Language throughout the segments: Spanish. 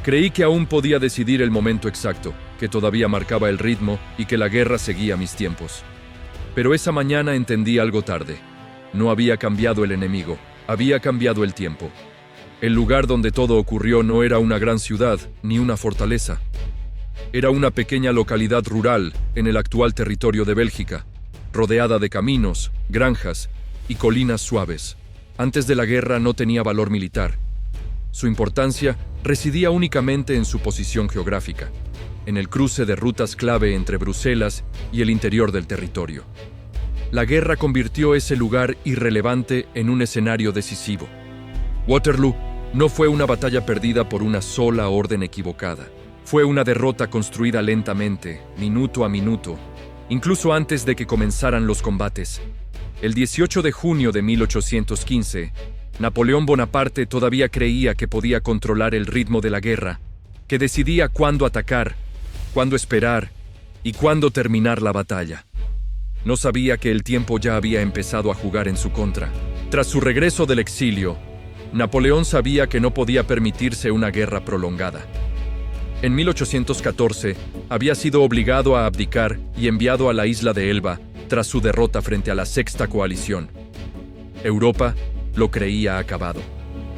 Creí que aún podía decidir el momento exacto, que todavía marcaba el ritmo y que la guerra seguía mis tiempos. Pero esa mañana entendí algo tarde. No había cambiado el enemigo, había cambiado el tiempo. El lugar donde todo ocurrió no era una gran ciudad ni una fortaleza. Era una pequeña localidad rural en el actual territorio de Bélgica, rodeada de caminos, granjas y colinas suaves. Antes de la guerra no tenía valor militar. Su importancia residía únicamente en su posición geográfica, en el cruce de rutas clave entre Bruselas y el interior del territorio. La guerra convirtió ese lugar irrelevante en un escenario decisivo. Waterloo no fue una batalla perdida por una sola orden equivocada. Fue una derrota construida lentamente, minuto a minuto, incluso antes de que comenzaran los combates. El 18 de junio de 1815, Napoleón Bonaparte todavía creía que podía controlar el ritmo de la guerra, que decidía cuándo atacar, cuándo esperar y cuándo terminar la batalla. No sabía que el tiempo ya había empezado a jugar en su contra. Tras su regreso del exilio, Napoleón sabía que no podía permitirse una guerra prolongada. En 1814, había sido obligado a abdicar y enviado a la isla de Elba tras su derrota frente a la Sexta Coalición. Europa lo creía acabado.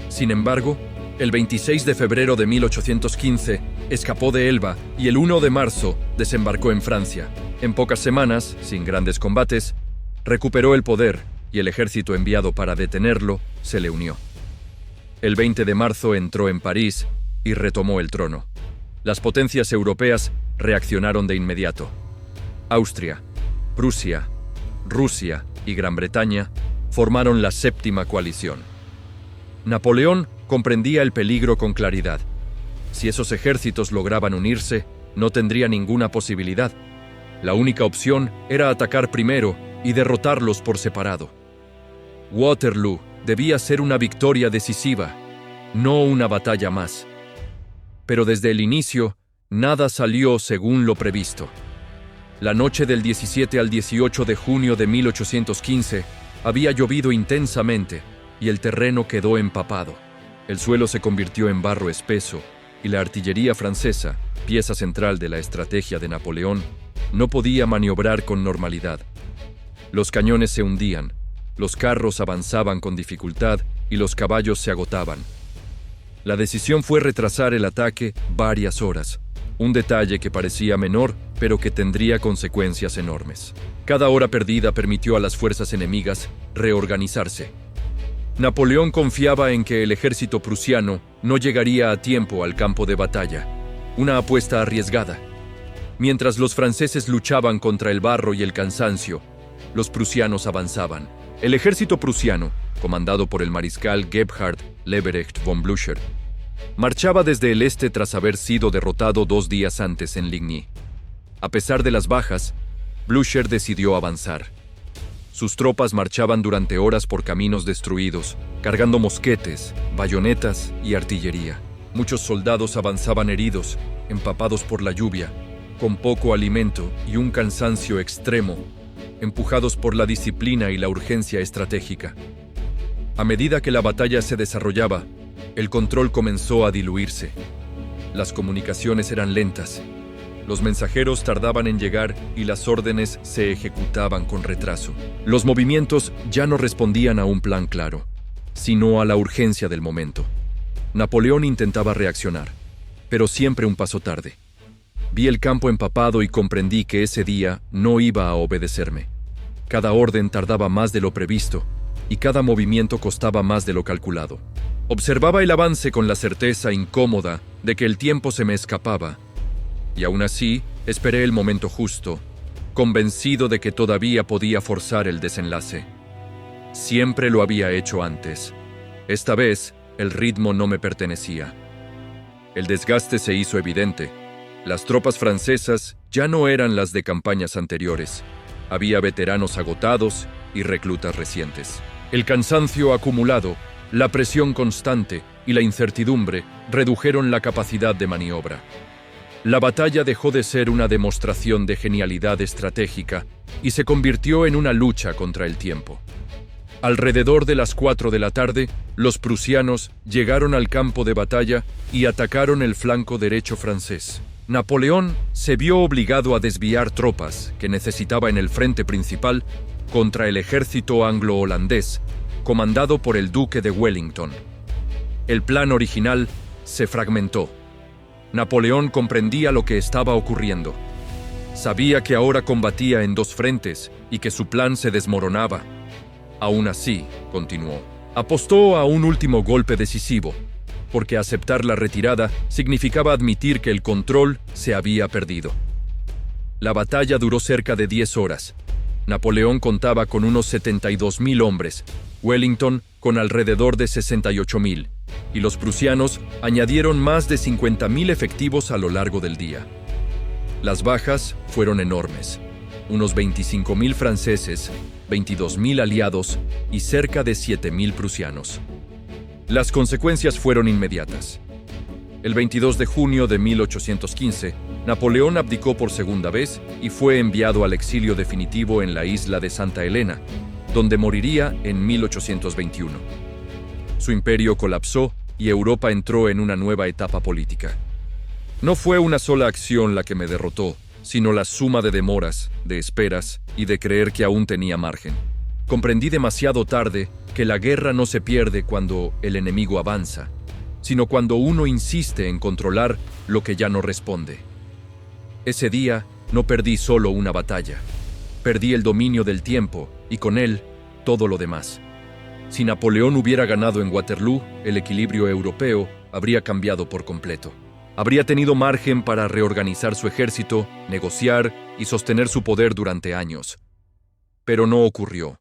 Sin embargo, el 26 de febrero de 1815 escapó de Elba y el 1 de marzo desembarcó en Francia. En pocas semanas, sin grandes combates, recuperó el poder y el ejército enviado para detenerlo se le unió. El 20 de marzo entró en París y retomó el trono. Las potencias europeas reaccionaron de inmediato. Austria, Prusia, Rusia y Gran Bretaña formaron la Séptima Coalición. Napoleón comprendía el peligro con claridad. Si esos ejércitos lograban unirse, no tendría ninguna posibilidad. La única opción era atacar primero y derrotarlos por separado. Waterloo debía ser una victoria decisiva, no una batalla más. Pero desde el inicio, nada salió según lo previsto. La noche del 17 al 18 de junio de 1815, había llovido intensamente y el terreno quedó empapado. El suelo se convirtió en barro espeso y la artillería francesa, pieza central de la estrategia de Napoleón, no podía maniobrar con normalidad. Los cañones se hundían, los carros avanzaban con dificultad y los caballos se agotaban. La decisión fue retrasar el ataque varias horas, un detalle que parecía menor, pero que tendría consecuencias enormes. Cada hora perdida permitió a las fuerzas enemigas reorganizarse. Napoleón confiaba en que el ejército prusiano no llegaría a tiempo al campo de batalla, una apuesta arriesgada. Mientras los franceses luchaban contra el barro y el cansancio, los prusianos avanzaban. El ejército prusiano, comandado por el mariscal Gebhard Leberecht von Blücher, marchaba desde el este tras haber sido derrotado 2 días antes en Ligny. A pesar de las bajas, Blücher decidió avanzar. Sus tropas marchaban durante horas por caminos destruidos, cargando mosquetes, bayonetas y artillería. Muchos soldados avanzaban heridos, empapados por la lluvia, con poco alimento y un cansancio extremo, empujados por la disciplina y la urgencia estratégica. A medida que la batalla se desarrollaba, el control comenzó a diluirse. Las comunicaciones eran lentas. Los mensajeros tardaban en llegar y las órdenes se ejecutaban con retraso. Los movimientos ya no respondían a un plan claro, sino a la urgencia del momento. Napoleón intentaba reaccionar, pero siempre un paso tarde. Vi el campo empapado y comprendí que ese día no iba a obedecerme. Cada orden tardaba más de lo previsto y cada movimiento costaba más de lo calculado. Observaba el avance con la certeza incómoda de que el tiempo se me escapaba, y aún así esperé el momento justo, convencido de que todavía podía forzar el desenlace. Siempre lo había hecho antes. Esta vez, el ritmo no me pertenecía. El desgaste se hizo evidente. Las tropas francesas ya no eran las de campañas anteriores. Había veteranos agotados y reclutas recientes. El cansancio acumulado, la presión constante y la incertidumbre redujeron la capacidad de maniobra. La batalla dejó de ser una demostración de genialidad estratégica y se convirtió en una lucha contra el tiempo. Alrededor de las 4 de la tarde, los prusianos llegaron al campo de batalla y atacaron el flanco derecho francés. Napoleón se vio obligado a desviar tropas que necesitaba en el frente principal contra el ejército anglo-holandés, comandado por el duque de Wellington. El plan original se fragmentó. Napoleón comprendía lo que estaba ocurriendo. Sabía que ahora combatía en dos frentes y que su plan se desmoronaba. Aún así, continuó, apostó a un último golpe decisivo, porque aceptar la retirada significaba admitir que el control se había perdido. La batalla duró cerca de 10 horas. Napoleón contaba con unos 72.000 hombres, Wellington con alrededor de 68.000, y los prusianos añadieron más de 50.000 efectivos a lo largo del día. Las bajas fueron enormes, unos 25.000 franceses, 22.000 aliados y cerca de 7.000 prusianos. Las consecuencias fueron inmediatas. El 22 de junio de 1815, Napoleón abdicó por segunda vez y fue enviado al exilio definitivo en la isla de Santa Helena, donde moriría en 1821. Su imperio colapsó y Europa entró en una nueva etapa política. No fue una sola acción la que me derrotó, sino la suma de demoras, de esperas y de creer que aún tenía margen. Comprendí demasiado tarde que la guerra no se pierde cuando el enemigo avanza, sino cuando uno insiste en controlar lo que ya no responde. Ese día no perdí solo una batalla, perdí el dominio del tiempo y con él todo lo demás. Si Napoleón hubiera ganado en Waterloo, el equilibrio europeo habría cambiado por completo. Habría tenido margen para reorganizar su ejército, negociar y sostener su poder durante años. Pero no ocurrió.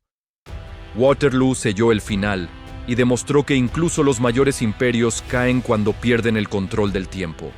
Waterloo selló el final y demostró que incluso los mayores imperios caen cuando pierden el control del tiempo.